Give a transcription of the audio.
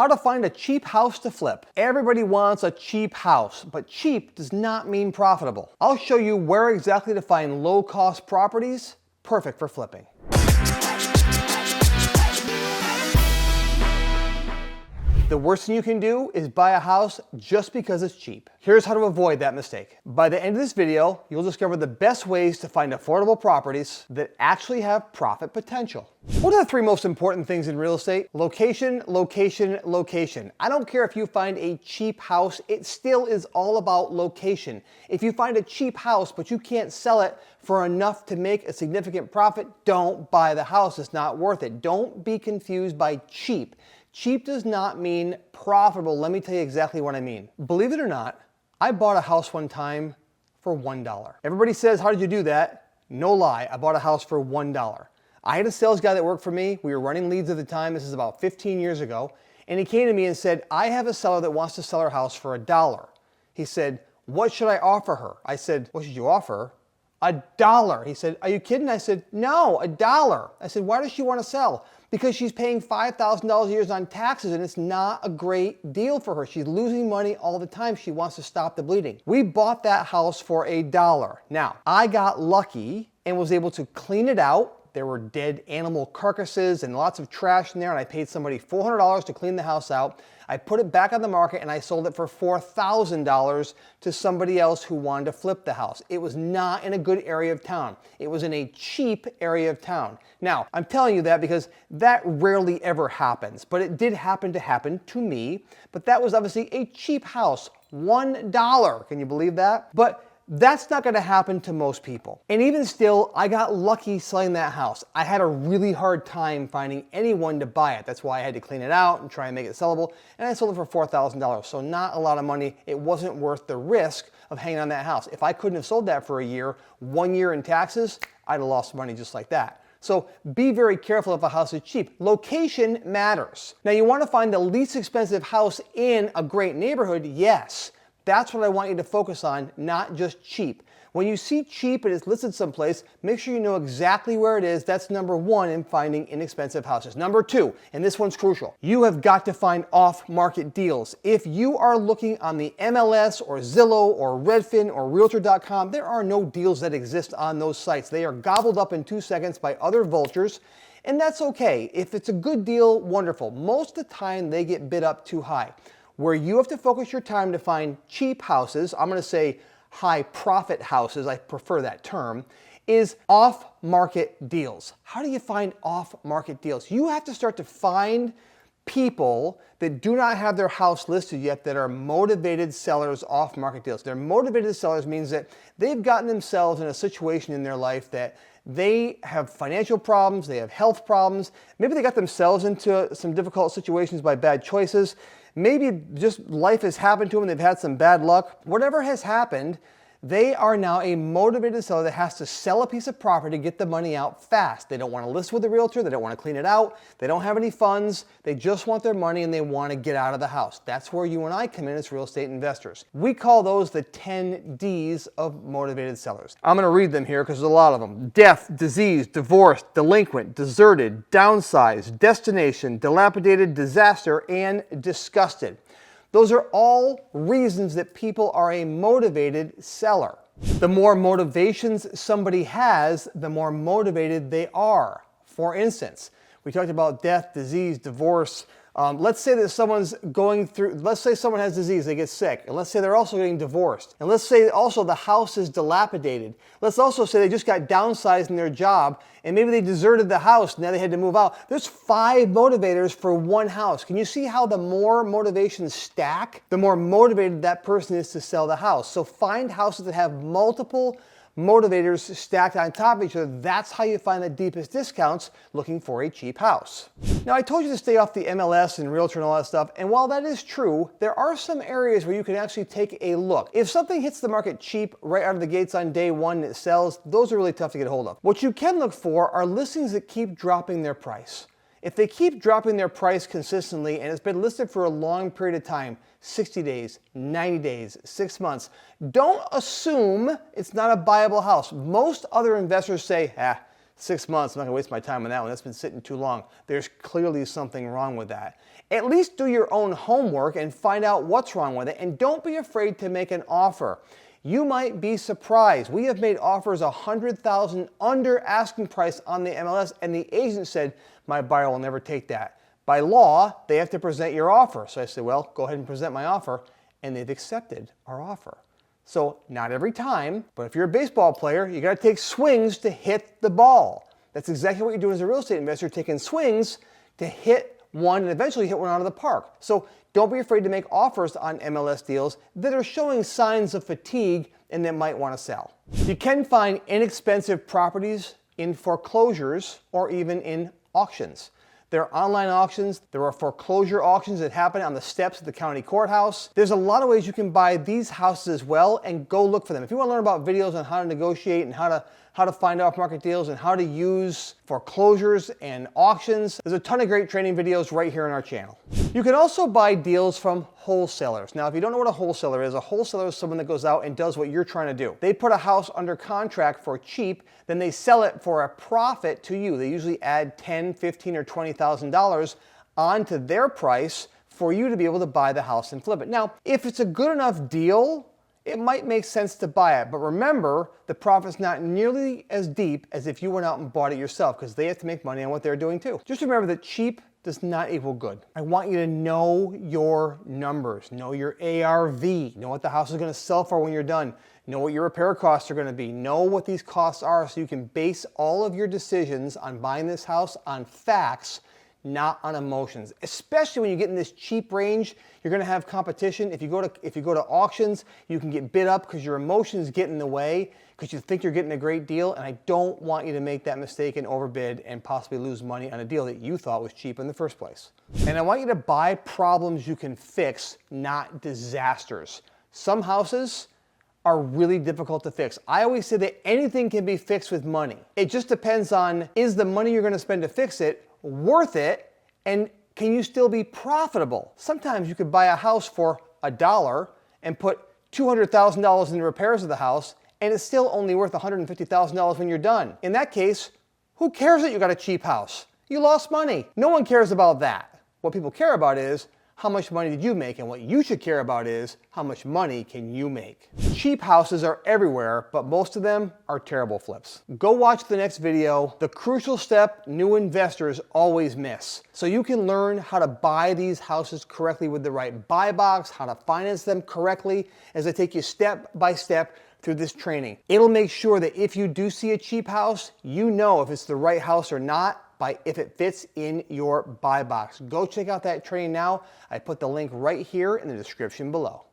How to find a cheap house to flip. Everybody wants a cheap house, but cheap does not mean profitable. I'll show you where exactly to find low-cost properties perfect for flipping. The worst thing you can do is buy a house just because it's cheap. Here's how to avoid that mistake. By the end of this video, you'll discover the best ways to find affordable properties that actually have profit potential. What are the three most important things in real estate? Location, location, location. I don't care if you find a cheap house, it still is all about location. If you find a cheap house but you can't sell it for enough to make a significant profit, don't buy the house. It's not worth it. Don't be confused by cheap. Cheap does not mean profitable. Let me tell you exactly what I mean. Believe it or not, I bought a house one time for $1. Everybody says, how did you do that? No lie, I bought a house for $1. I had a sales guy that worked for me. We were running leads at the time. This is about 15 years ago. And he came to me and said, I have a seller that wants to sell her house for $1. He said, what should I offer her? I said, what should you offer her? $1. He said, are you kidding? I said, no, $1. I said, why does she want to sell? Because she's paying $5,000 a year on taxes and it's not a great deal for her. She's losing money all the time. She wants to stop the bleeding. We bought that house for $1. Now, I got lucky and was able to clean it out. There were dead animal carcasses and lots of trash in there, and I paid somebody $400 to clean the house out. I put it back on the market and I sold it for $4,000 to somebody else who wanted to flip the house. It was not in a good area of town. It was in a cheap area of town. Now, I'm telling you that because that rarely ever happens, but it did happen to me. But that was obviously a cheap house, $1. Can you believe that? But that's not going to happen to most people. And even still, I got lucky selling that house. I had a really hard time finding anyone to buy it. That's why I had to clean it out and try and make it sellable. And I sold it for $4,000. So not a lot of money. It wasn't worth the risk of hanging on that house. If I couldn't have sold that for a year, 1 year in taxes, I'd have lost money just like that. So be very careful if a house is cheap. Location matters. Now, you want to find the least expensive house in a great neighborhood, yes. That's what I want you to focus on, not just cheap. When you see cheap and it's listed someplace, make sure you know exactly where it is. That's number one in finding inexpensive houses. Number two, and this one's crucial, you have got to find off-market deals. If you are looking on the MLS or Zillow or Redfin or Realtor.com, there are no deals that exist on those sites. They are gobbled up in 2 seconds by other vultures, and that's okay. If it's a good deal, wonderful. Most of the time, they get bid up too high. Where you have to focus your time to find cheap houses, I'm going to say high profit houses, I prefer that term, is off-market deals. How do you find off-market deals? You have to start to find people that do not have their house listed yet that are motivated sellers off-market deals. They're motivated sellers means that they've gotten themselves in a situation in their life that they have financial problems, they have health problems, maybe they got themselves into some difficult situations by bad choices. Maybe just life has happened to them, they've had some bad luck. Whatever has happened, they are now a motivated seller that has to sell a piece of property to get the money out fast. They don't want to list with the realtor, they don't want to clean it out, they don't have any funds, they just want their money and they want to get out of the house. That's where you and I come in as real estate investors. We call those the 10 Ds of motivated sellers. I'm going to read them here because there's a lot of them. Death, disease, divorce, delinquent, deserted, downsized, destination, dilapidated, disaster, and disgusted. Those are all reasons that people are a motivated seller. The more motivations somebody has, the more motivated they are. For instance, we talked about death, disease, divorce. Let's say that someone's going through, let's say someone has disease, they get sick, and let's say they're also getting divorced. And let's say also the house is dilapidated. Let's also say they just got downsized in their job, and maybe they deserted the house, now they had to move out. There's 5 motivators for one house. Can you see how the more motivations stack, the more motivated that person is to sell the house? So find houses that have multiple motivators stacked on top of each other. That's how you find the deepest discounts looking for a cheap house. Now, I told you to stay off the MLS and Realtor and all that stuff, and while that is true, there are some areas where you can actually take a look. If something hits the market cheap right out of the gates on day one and it sells, those are really tough to get a hold of. What you can look for are listings that keep dropping their price. If they keep dropping their price consistently and it's been listed for a long period of time, 60 days, 90 days, 6 months, don't assume it's not a buyable house. Most other investors say, 6 months, I'm not gonna waste my time on that one. That's been sitting too long. There's clearly something wrong with that. At least do your own homework and find out what's wrong with it, and don't be afraid to make an offer. You might be surprised. We have made offers $100,000 under asking price on the MLS, and the agent said, my buyer will never take that. By law, they have to present your offer. So I said, well, go ahead and present my offer, and they've accepted our offer. So not every time, but if you're a baseball player, you gotta take swings to hit the ball. That's exactly what you're doing as a real estate investor, taking swings to hit one and eventually hit one out of the park. So don't be afraid to make offers on MLS deals that are showing signs of fatigue and that might want to sell. You can find inexpensive properties in foreclosures or even in auctions. There are online auctions, there are foreclosure auctions that happen on the steps of the county courthouse. There's a lot of ways you can buy these houses as well, and go look for them. If you want to learn about videos on how to negotiate and how to find off-market deals and how to use foreclosures and auctions, there's a ton of great training videos right here on our channel. You can also buy deals from wholesalers. Now, if you don't know what a wholesaler is someone that goes out and does what you're trying to do. They put a house under contract for cheap, then they sell it for a profit to you. They usually add $10,000, $15,000, or $20,000 onto their price for you to be able to buy the house and flip it. Now, if it's a good enough deal, it might make sense to buy it, but remember, the profit's not nearly as deep as if you went out and bought it yourself, because they have to make money on what they're doing too. Just remember that cheap does not equal good. I want you to know your numbers, know your ARV, know what the house is gonna sell for when you're done, know what your repair costs are gonna be, know what these costs are so you can base all of your decisions on buying this house on facts, not on emotions. Especially when you get in this cheap range, you're gonna have competition. If you go to auctions, you can get bid up because your emotions get in the way because you think you're getting a great deal, and I don't want you to make that mistake and overbid and possibly lose money on a deal that you thought was cheap in the first place. And I want you to buy problems you can fix, not disasters. Some houses are really difficult to fix. I always say that anything can be fixed with money. It just depends on, is the money you're gonna spend to fix it worth it, and can you still be profitable? Sometimes you could buy a house for $1 and put $200,000 in the repairs of the house, and it's still only worth $150,000 when you're done. In that case, who cares that you got a cheap house? You lost money. No one cares about that. What people care about is, how much money did you make? And what you should care about is, how much money can you make? Cheap houses are everywhere, but most of them are terrible flips. Go watch the next video, the crucial step new investors always miss. So you can learn how to buy these houses correctly with the right buy box, how to finance them correctly, as I take you step by step through this training. It'll make sure that if you do see a cheap house, you know if it's the right house or not, by if it fits in your buy box. Go check out that training now. I put the link right here in the description below.